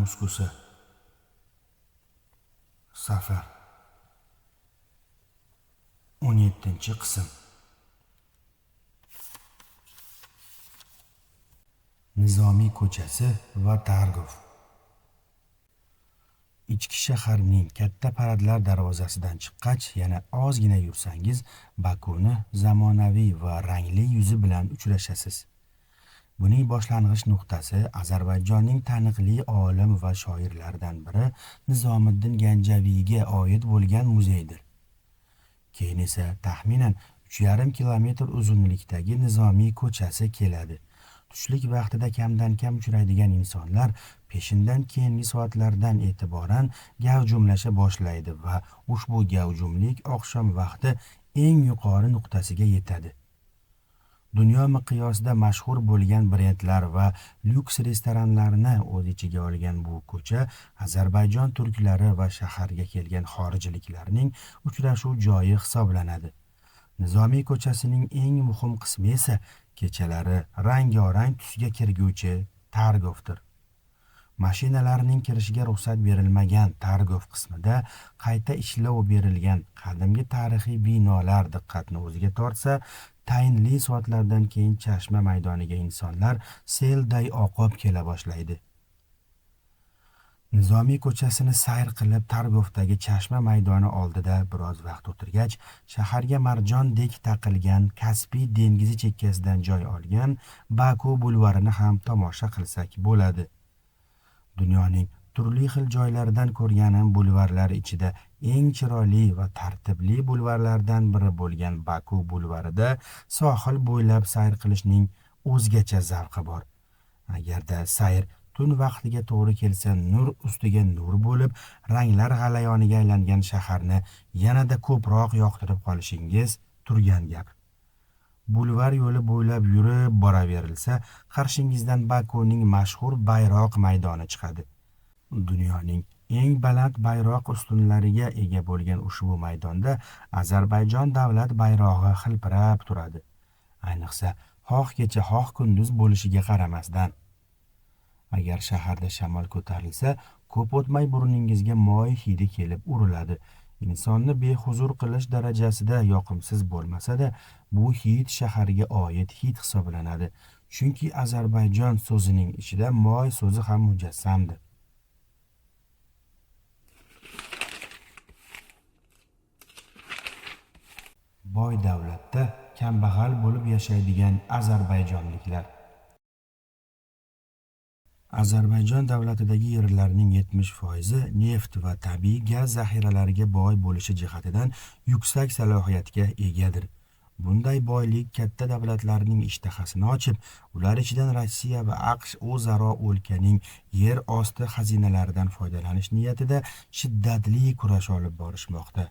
muskusi. Safar 17-qism. Nizomiy ko'chasi va Targov. Ichki shaharning katta paradlar darvozasidan chiqqach, yana ozgina yursangiz, Bakuni zamonaviy va rangli yuzi bilan uchrashasiz. Buning boshlang'ich nuqtasi Ozarbayjonning taniqli olim va shoirlaridan biri Nizomiddin Ganjaviyga oid bo'lgan muzeydir. Keyin esa taxminan 3,5 kilometr uzunlikdagi Nizomiy ko'chasi keladi. Tushlik vaqtida kamdan kam uchraydigan insonlar peshindan keyingi soatlardan e'tiboran gavjumlasha boshlaydi va ushbu gavjumlik oqshom vaqti eng yuqori nuqtasiga yetadi. Dunyo miqyosida mashhur bo'lgan brendlar va lyuks restoranlarni o'z ichiga olgan bu ko'cha Ozarbayjon turklari va shaharga kelgan xorijliklarning uchrashuv joyi hisoblanadi. Nizomiy ko'chasining eng muhim qismi esa kechalari rang-yorang tusga kirguvchi Targovdir. Mashinalarning kirishiga ruxsat berilmagan Targov qismida qayta ishlov berilgan qadimgi tarixiy binolar diqqatni o'ziga tortsa, tayinli soatlardan keyin Chashma maydoniga insonlar selday oqib kela boshlaydi. Nizomiy ko'chasini sayr qilib Targovdagi Chashma maydoni oldida biroz vaqt o'tirgach, shaharga marjondek taqilgan Kaspiy dengizi chekkasidan joy olgan Baku bulvarini ham tomosha qilsak bo'ladi. Dunyoning turli xil joylaridan ko'rganim bulvarlar ichida eng chiroyli va tartibli bulvarlardan biri bo'lgan Baku bulvarida sohil bo'ylab sayr qilishning o'zgacha zavqi bor. Agarda sayr tun vaqtiga to'g'ri kelsa, nur ustiga nur bo'lib, ranglar g'alayoniga aylangan shaharni yanada ko'proq yoqtirib qolishingiz turgan gap. Bulvar yo'li bo'ylab yurib boraverilsa, qarshingizdan Bakuning mashhur bayroq maydoni chiqadi. Dunyoning eng baland bayroq ustunlariga ega bo'lgan ushbu maydonda Ozarbayjon davlat bayrog'i hilpirab turadi. Ayniqsa, xoh kecha xoh kunduz bo'lishiga qaramasdan. Agar shaharda shamol ko'tarilsa, ko'p o'tmay burningizga moy hidi kelib uriladi. Insonni behuzur qilish darajasida yoqimsiz bo'lmasa-da, bu hid shaharga oid hid hisoblanadi. Chunki Ozarbayjon so'zining ichida moy so'zi ham mujassamdir. Boy davlatda kambag'al bo'lib yashaydigan ozarbayjonliklar. Ozarbayjon davlatidagi yerlarning 70% neft va tabiiy gaz zaxiralariga boy bo'lishi jihatidan yuksak salohiyatga egadir. Bunday boylik katta davlatlarning ishtahasini ochib, ular ichidan Rossiya va AQSh o'zaro o'lkaning yer osti xazinalaridan foydalanish niyatida shiddatli kurash olib borishmoqda.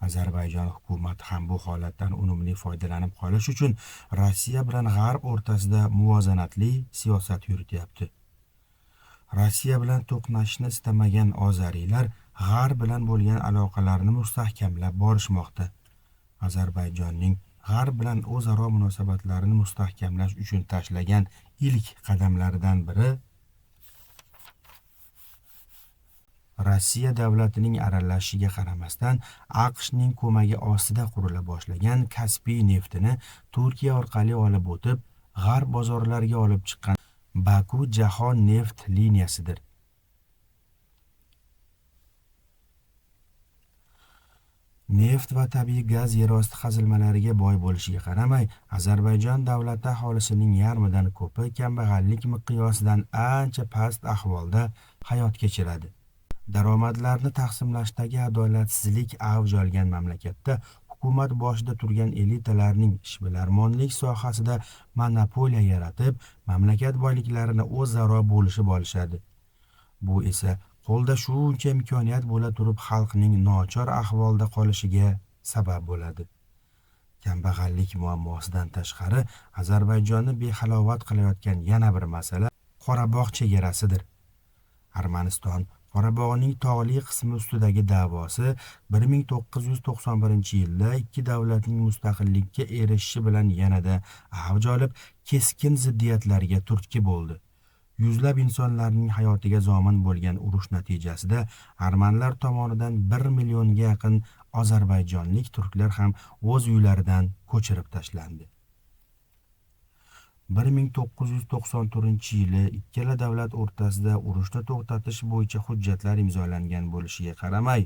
Ozarbayjon hukumati ham bu holatdan unumli foydalanib qolish uchun Rossiya bilan G'arb o'rtasida muvozanatli siyosat yurityapti. Rossiya bilan to'qnashishni istamagan ozariylar G'arb bilan bo'lgan aloqalarni mustahkamlab borishmoqda. Ozarbayjonning G'arb bilan o'zaro munosabatlarini mustahkamlash uchun tashlagan ilk qadamlaridan biri Rossiya davlatining aralashishiga qaramasdan AQShning ko'magi ostida qurila boshlagan Kaspiy neftini Turkiya orqali olib o'tib, G'arb bozorlariga olib chiqqan Baku jahon neft liniyasidir. Neft va tabiiy gaz yerosti qazilmalariga boy bo'lishiga qaramay, Ozarbayjon davlati aholisining yarmidan ko'pi kambag'allik miqyosidan ancha past ahvolda hayot kechiradi. Daromadlarni taqsimlashdagi adolatsizlik avj olgan mamlakatda hukumat boshida turgan elitalarning ishbilarmonlik sohasida monopoliya yaratib, mamlakat boyliklarini o'zaro bo'lishib olishadi. Bu esa qo'lda shuncha imkoniyat bo'la turib xalqning nochor ahvolda qolishiga sabab bo'ladi. Kambag'allik muammosidan tashqari, Ozarbayjonni behalovat qilayotgan yana bir masala Qorabog' chegarasidir. Armaniston Qorabog'ning tog'li qismi ustidagi da'vosi 1991-yilda ikki davlatning mustaqillikka erishishi bilan yanada avj olib, keskin ziddiyatlarga turtki bo'ldi. yuzlab insonlarning hayotiga zomin bo'lgan urush natijasida armanlar tomonidan 1 millionga yaqin ozarbayjonlik turklar ham o'z uylaridan ko'chirib tashlandi. 1994-yili ikkala davlat o'rtasida urushni to'xtatish bo'yicha hujjatlar imzolangan bo'lishiga qaramay,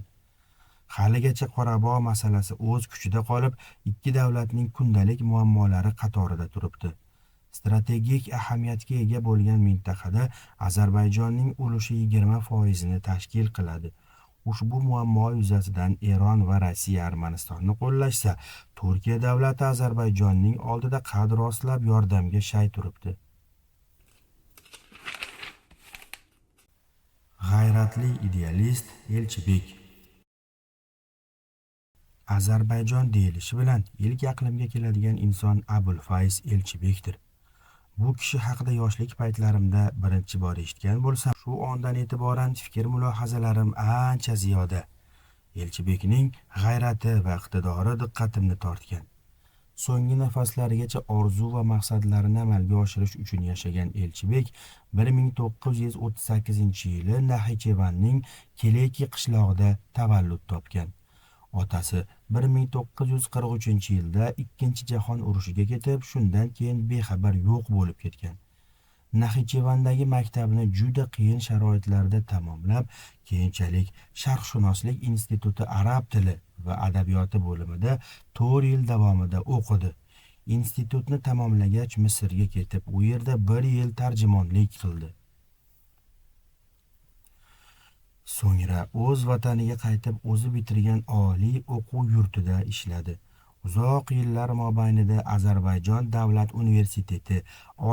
haligacha Qorabog' masalasi o'z kuchida qolib, ikki davlatning kundalik muammolari qatorida turibdi. Strategik ahamiyatga ega bo'lgan mintaqada Ozarbayjonning ulushi 20% tashkil qiladi. Ushbu muammo yuzasidan Eron va Rossiya Armanistonni qo'llashsa, Turkiya davlati Ozarbayjonning oldida qad rostlab yordamga shay turibdi. G'ayratli idealist Elchibek. Ozarbayjon deyilishi bilan ilk aqlimga keladigan inson Abulfayz Elchibekdir. Bu kishi haqida yoshlik paytlarimda birinchi bor eshitgan bo'lsam, shu ondan e'tiboran fikr-mulohazalarim ancha ziyoda. Elchibekning g'ayrati va iqtidori diqqatimni tortgan. So'nggi nafaslarigacha orzu va maqsadlarini amalga oshirish uchun yashagan Elchibek 1938-yili Naxichevanning Keleki qishlog'ida tavallud topgan. Otasi 1943-yilda Ikkinchi jahon urushiga ketib, shundan keyin bexabar yo'q bo'lib ketgan. Naxichevandagi maktabni juda qiyin sharoitlarda tamomlab, keyinchalik Sharqshunoslik instituti arab tili va adabiyoti bo'limida 4 yil davomida o'qidi. Institutni tamomlagach Misrga ketib, u yerda 1 yil tarjimonlik qildi. So'ngra o'z vataniga qaytib, o'zi bitirgan oliy o'quv yurtida ishladi. Uzoq yillar mobaynida Ozarbayjon davlat universiteti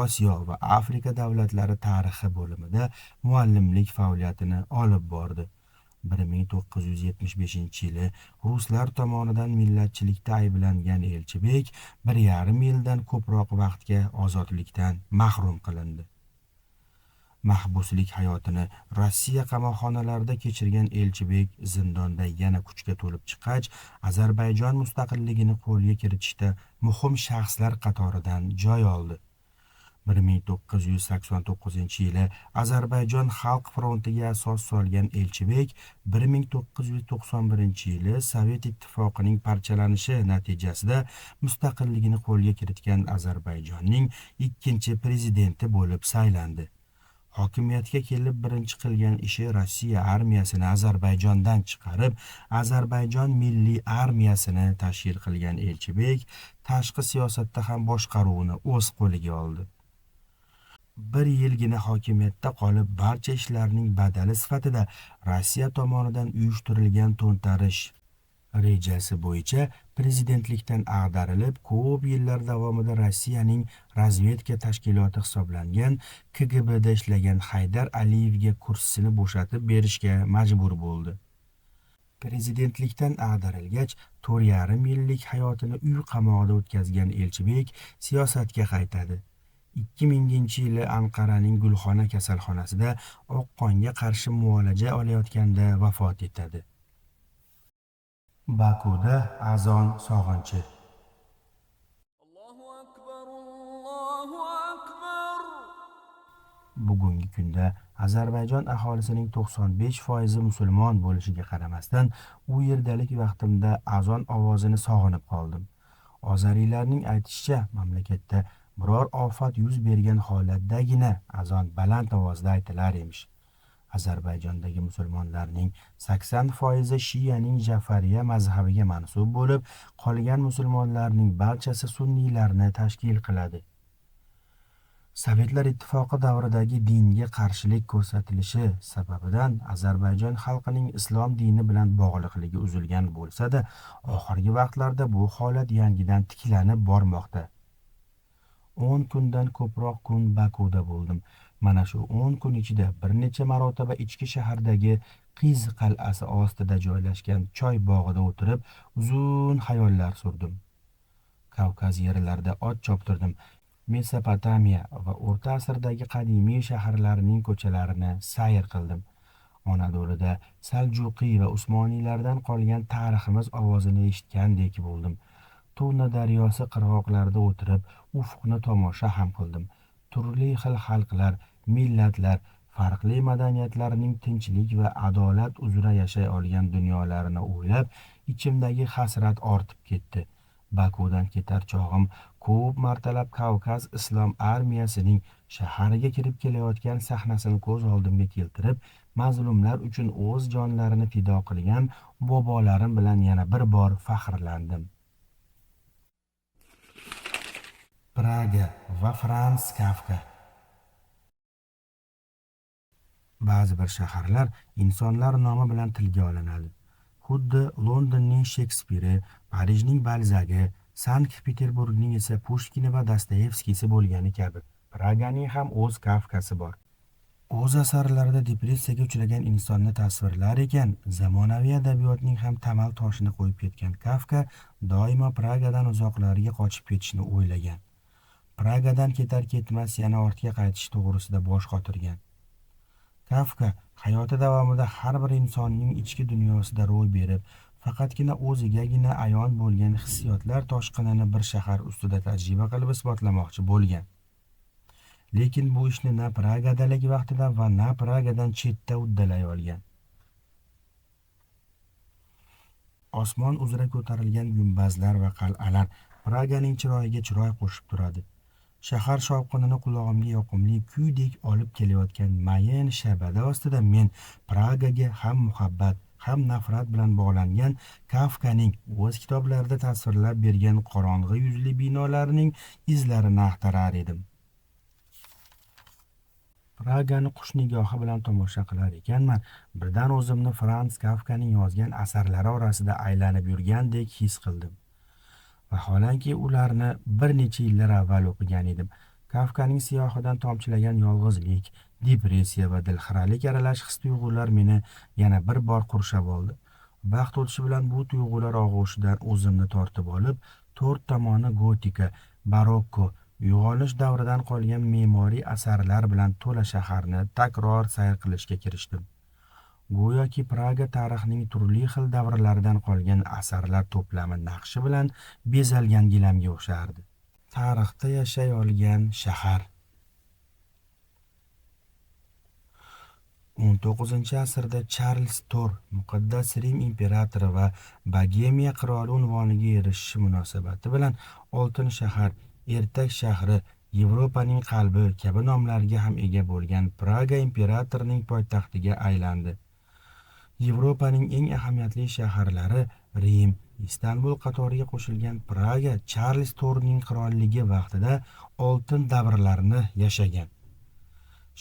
Osiyo va Afrika davlatlari tarixi bo'limida muallimlik faoliyatini olib bordi. 1975-yili ruslar tomonidan millatchilikda ayblangan Elchibek 1,5 yildan ko'proq vaqtga ozodlikdan mahrum qilindi. Mahbuslik hayotini Rossiya qamoqxonalarida kechirgan Elchibek zindonda yana kuchga to'lib chiqqach, Ozarbayjon mustaqilligini qo'lga kiritishda muhim shaxslar qatoridan joy oldi. 1989-yili Ozarbayjon Xalq frontiga asos solgan Elchibek 1991-yili Sovet ittifoqining parchalanishi natijasida mustaqilligini qo'lga kiritgan Ozarbayjonning ikkinchi prezidenti bo'lib saylandi. Hokimiyatga kelib birinchi qilgan ishi Rossiya armiyasini Ozarbayjondan chiqarib, Ozarbayjon milliy armiyasini tashkil qilgan Elchibek tashqi siyosatda ham boshqaruvni o'z qo'liga oldi. 1 yilgina hokimiyatda qolib, barcha ishlarning badali sifatida Rossiya tomonidan uyushtirilgan to'ntarish rejasi bo'yicha prezidentlikdan ag'darilib, ko'p yillar davomida Rossiyaning razvedka tashkiloti hisoblangan KGBda ishlagan Haydar Aliyevga kursini bo'shatib berishga majbur bo'ldi. Prezidentlikdan ag'darilgach, 4,5 yillik hayotini uy qamog'ida o'tkazgan Elchibek siyosatga qaytadi. 2000-yili Anqaraning Gulxona kasalxonasida oqqonga qarshi muolaja olayotganda vafot etadi. Bakuda azon sog'inchi. Bugungi kunda Ozarbayjon aholisining 95% musulmon bo'lishiga qaramasdan, u yerdalik vaqtimda azon ovozini sog'inib qoldim. Ozariylarning aytishicha, mamlakatda biror ofat yuz bergan holatdagina azon baland ovozda aytilar emish. Ozarbayjondagi musulmonlarning 80% Shiyaning Jafariya mazhabiga mansub bo'lib, qolgan musulmonlarning barchasi sunniylarni tashkil qiladi. Sovetlar ittifoqi davridagi dinga qarshilik ko'rsatilishi sababidan Ozarbayjon xalqining islom dini bilan bog'liqligi uzilgan bo'lsa-da, oxirgi vaqtlarda bu holat yangidan tiklanib bormoqda. 10 kundan ko'proq kun Bakuda bo'ldim. Mana shu 10 kun ichida bir necha marotaba ichki shahardagi Qiz qal'asi ostida joylashgan choy bog'ida o'tirib, uzun xayollar surdim. Kavkaz yerlarida ot choptirdim. Mesopotamiya va O'rta asrdagi qadimiy shaharlarining ko'chalarini sayr qildim. Anadoluda Saljuqiy va Usmoniylardan qolgan tariximiz ovozini eshitgandek bo'ldim. Tuna daryosi qirg'oqlarida o'tirib, ufqni tomosha ham qildim. Turli xil xalqlar, millatlar farqli madaniyatlarning tinchlik va adolat uzra yashay olgan dunyolarini o'ylab ichimdagi hasrat ortib ketdi. Bakudan ketar chog'im ko'p martalab Kavkaz islom armiyasining shahariga kirib kelayotgan sahnasini ko'z oldimga keltirib, mazlumlar uchun o'z jonlarini fido qilgan bobolarim bilan yana bir bor faxrlandim. Praga va Frans Kafka. Ba'zi bir shaharlar insonlar nomi bilan tilga olinadi. Xuddi Londonning Shekspiri, Parijning Balzagi, Sankt-Peterburgning esa Pushkini va Dostoyevskiysi bo'lgani kabi, Praganing ham o'z Kafkasi bor. O'z asarlarida depressiyaga uchragan insonni tasvirlar ekan, zamonaviy adabiyotning ham tamal toshini qo'yib ketgan Kafka doimo Pragadan uzoqlarga qochib ketishni o'ylagan. Pragadan ketar-ketmas yana ortga qaytish to'g'risida bosh qotirgan. Kafka hayoti davomida har bir insonning ichki dunyosida ro'y berib, faqatgina o'zigagina ayon bo'lgan hissiyotlar toshqinini bir shahar ustida tajriba qilib isbotlamoqchi bo'lgan. Lekin bu ishni na Pragadalik vaqtida va na Pragadan chetda uddalay olgan. Osmon uzra ko'tarilgan gumbazlar va qal'alar Praganing chiroyiga chiroy qo'shib turadi. Shahar shovqinini qulog'imga yoqimli kuydek olib kelayotgan mayin shabada ostida men Pragaga ham muhabbat, ham nafrat bilan bog'langan Kafkaning o'z kitoblarida tasvirlab bergan qorong'i yuzli binolarning izlarini axtarar edim. Pragani qush nigohi bilan tomosha qilar ekanman, birdan o'zimni Frans Kafkaning yozgan asarlari orasida aylanib yurgandek his qildim. Vaholanki ularni bir necha yillar avval o'qigan edim. Kafkaning siyohidan tomchilagan yolg'izlik, depressiya va dilxiralik aralash his-tuyg'ular meni yana bir bor qurshab oldi. Vaqt o'tishi bilan bu tuyg'ular og'ushidan o'zimni tortib olib, to'rt tomoni gotika, barokko, uyg'onish davridan qolgan me'moriy asarlar bilan to'la shaharni takror sayr qilishga kirishdim. Go'yoki Praga tarixining turli xil davrlaridan qolgan asarlar to'plami naqshi bilan bezalgan gilamga o'xshardi. Tarixda yashay olgan shahar. 19-asrda Charles Tor muqaddas Rim imperatori va Bogemiya qiroli unvoniga erishishi munosabati bilan Oltin shahar, Ertak shahri, Yevropaning qalbi kabi nomlarga ham ega bo'lgan Praga imperatorining poytaxtiga aylandi. Yevropaning eng ahamiyatli shaharlari Rim, Istanbul qatoriga qo'shilgan Praga Charles Torning qirolligi vaqtida oltin davrlarni yashagan.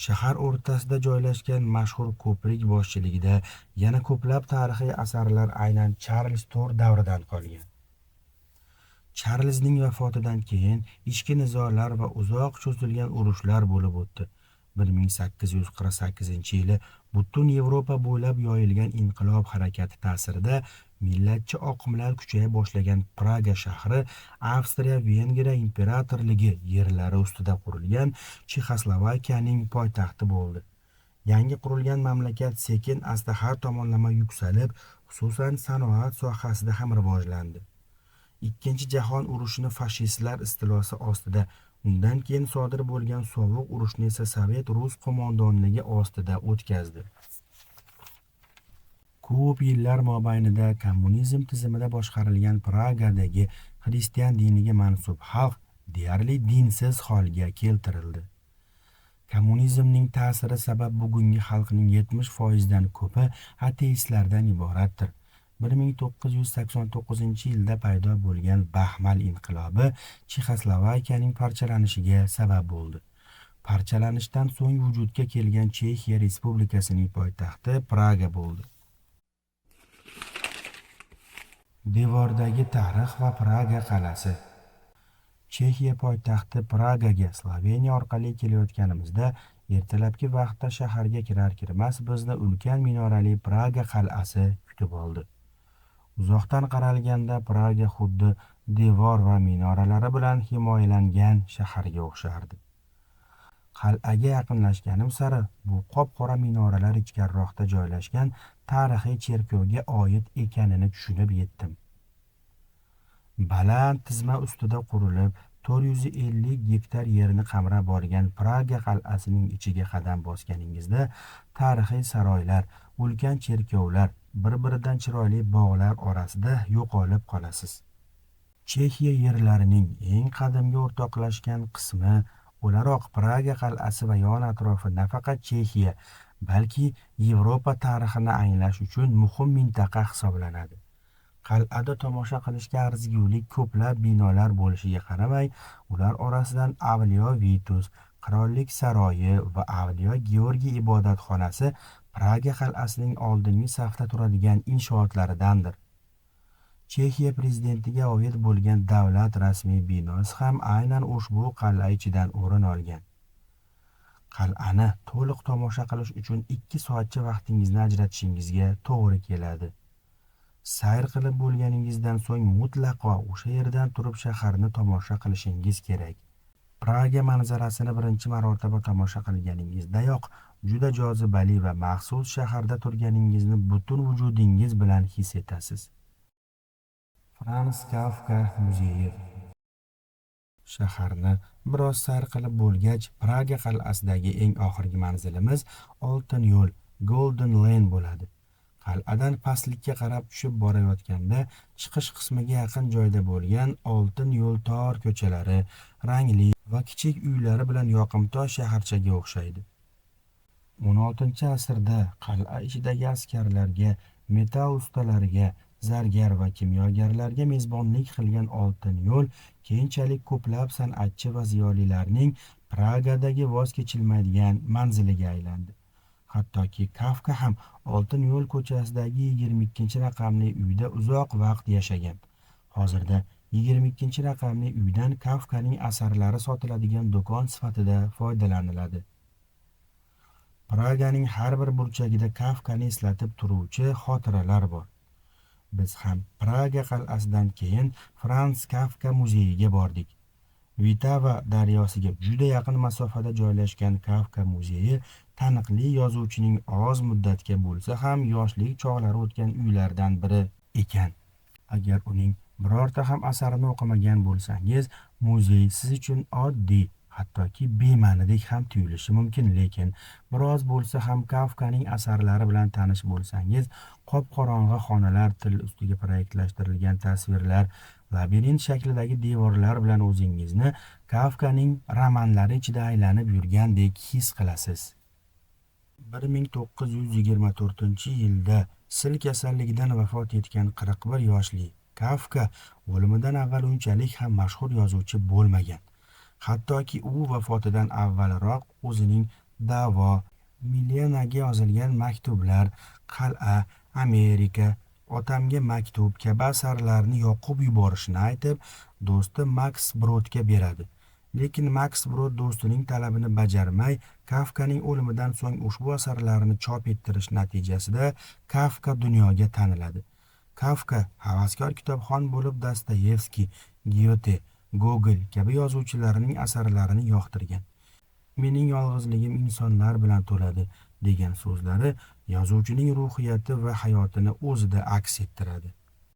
Shahar o'rtasida joylashgan mashhur ko'prik boshchiligida yana ko'plab tarixiy asarlar aynan Charles Tor davridan qolgan. Charlesning vafotidan keyin ichki nizolar va uzoq cho'zilgan urushlar bo'lib o'tdi. 1848-yili butun Yevropa bo'ylab yoyilgan inqilob harakati ta'sirida millatchi oqimlar kuchaya boshlagan Praga shahri Avstriya-Vengriya imperatorligi yerlari ustida qurilgan Chexoslovakiyaning poytaxti bo'ldi. Yangi qurilgan mamlakat sekin-asta har tomonlama yuksalib, xususan sanoat sohasida ham rivojlandi. Ikkinchi jahon urushini fashistlar istilosi ostida, undan keyin sodir bo'lgan sovuq urushni esa Sovet Rus qo'mondonligi ostida o'tkazdi. Ko'p yillar mobaynida kommunizm tizimida boshqarilgan Pragadagi xristian diniga mansub xalq deyarli dinsiz holga keltirildi. Kommunizmning ta'siri sabab bugungi xalqning 70% ko'pi ateistlardan iboratdir. 1989-yilda paydo bo'lgan Baxmal inqilobi Chexoslovakiyaning parchalanishiga sabab bo'ldi. Parchalanishdan so'ng vujudga kelgan Chexiya Respublikasining poytaxti Praga bo'ldi. Devordagi tarix va Praga qal'asi. Chexiya poytaxti Pragaga Sloveniya orqali kelayotganimizda ertalabki vaqtda shaharga kirar-kirmas bizni ulkan minorali Praga qal'asi kutib oldi. Uzoqdan qaralganda Praga xuddi devor va minoralari bilan himoyalangan shaharga o'xshardi. Qal'aga yaqinlashganim sari bu qop-qora minoralar ichkariroqda joylashgan tarixiy cherkovga oid ekanini tushunib yetdim. Baland tizma ustida qurilib, 450 gektar yerni qamrab olgan Praga qal'asining ichiga qadam bosganingizda tarixiy saroylar, ulkan cherkovlar, bir-biridan chiroyli bog'lar orasida yo'qolib qolasiz. Chexiya yerlarining eng qadimgi o'rtoqlashgan qismi o'laroq Praga qal'asi va yon atrofi nafaqat Chexiya, balki Yevropa tarixini anglash uchun muhim mintaqa hisoblanadi. Qal'ada tomosha qilishga arzigulik ko'plab binolar bo'lishiga qaramay, ular orasidan Avliyo Vitus, Qirollik saroyi va Avliyo Georgiy ibodatxonasi Praga qal'asining oldingi safda turadigan inshootlaridandir. Chexiya prezidentiga oid bo'lgan davlat rasmiy binosi ham aynan ushbu qal'a ichidan o'rin olgan. Qal'ani to'liq tomosha qilish uchun 2 soatcha vaqtingizni ajratishingizga to'g'ri keladi. Sayr qilib bo'lganingizdan so'ng mutlaqo o'sha yerdan turib shaharni tomosha qilishingiz kerak. Praga manzarasini birinchi marotaba tomosha qilganingizdayoq juda jozibali va maxsus shaharda turganingizni butun vujudingiz bilan his etasiz. Franz Kafka muzeyi. Shaharni biroz sayr qilib bo'lgach, Praga qal'asidagi eng oxirgi manzilimiz Oltin yo'l, Golden Lane bo'ladi. Qal'adan pastlikka qarab tushib borayotganda, chiqish qismiga yaqin joyda bo'lgan Oltin yo'l tor ko'chalari, rangli va kichik uylari bilan yoqimtoy shaharchaga o'xshaydi. 16-asrda qal'a ichidagi askarlarga, metall ustalariga, zargar va kimyogarlarga mezbonlik qilgan Oltin yo'l keyinchalik ko'plab san'atchi va ziyolilarning Pragadagi voz kechilmaydigan manziliga aylandi. Hattoki Kafka ham Oltin yo'l ko'chasidagi 22-raqamli uyda uzoq vaqt yashagan. Hozirda 22-raqamli uydan Kafkaning asarlari sotiladigan do'kon sifatida foydalaniladi. Praganing har bir burchagida Kafkani eslatib turuvchi xotiralar bor. Biz ham Praga qal'asidan keyin Franz Kafka muzeyiga bordik. Vitava daryosiga juda yaqin masofada joylashgan Kafka muzeyi taniqli yozuvchining oz muddatga bo'lsa ham yoshlik chog'lari o'tgan uylardan biri ekan. Agar uning birorta ham asarini o'qimagan bo'lsangiz, muzey siz uchun oddiy, hattoki bema'nidek ham tuyulishi mumkin, lekin biroz bo'lsa ham Kafkaning asarlari bilan tanish bo'lsangiz, qop-qorong'i xonalar, til ustiga proyektlashtirilgan tasvirlar, labirint shaklidagi devorlar bilan o'zingizni Kafkaning romanlari ichida aylanib yurgandek his qilasiz. 1924-yilda sil kasalligidan vafot etgan 41 yoshli Kafka o'limidan avval unchalik ham mashhur yozuvchi bo'lmagan. Hattoki u vafotidan avvalroq o'zining Da'vo, Milenaga yozilgan maktublar, Qal'a, Amerika, Otamga maktub kabi asarlarni yoqib yuborishini aytib, do'sti Max Brodga beradi. Lekin Max Brod do'stining talabini bajarmay, Kafkaning o'limidan so'ng ushbu asarlarni chop ettirish natijasida Kafka dunyoga taniladi. Kafka havaskor kitobxon bo'lib Dostoyevskiy, Gyote, Gogol kabi yozuvchilarning asarlarini yoqtirgan. Mening yolg'izligim insonlar bilan to'ladi degan so'zlari yozuvchining ruhiyati va hayotini o'zida aks ettiradi.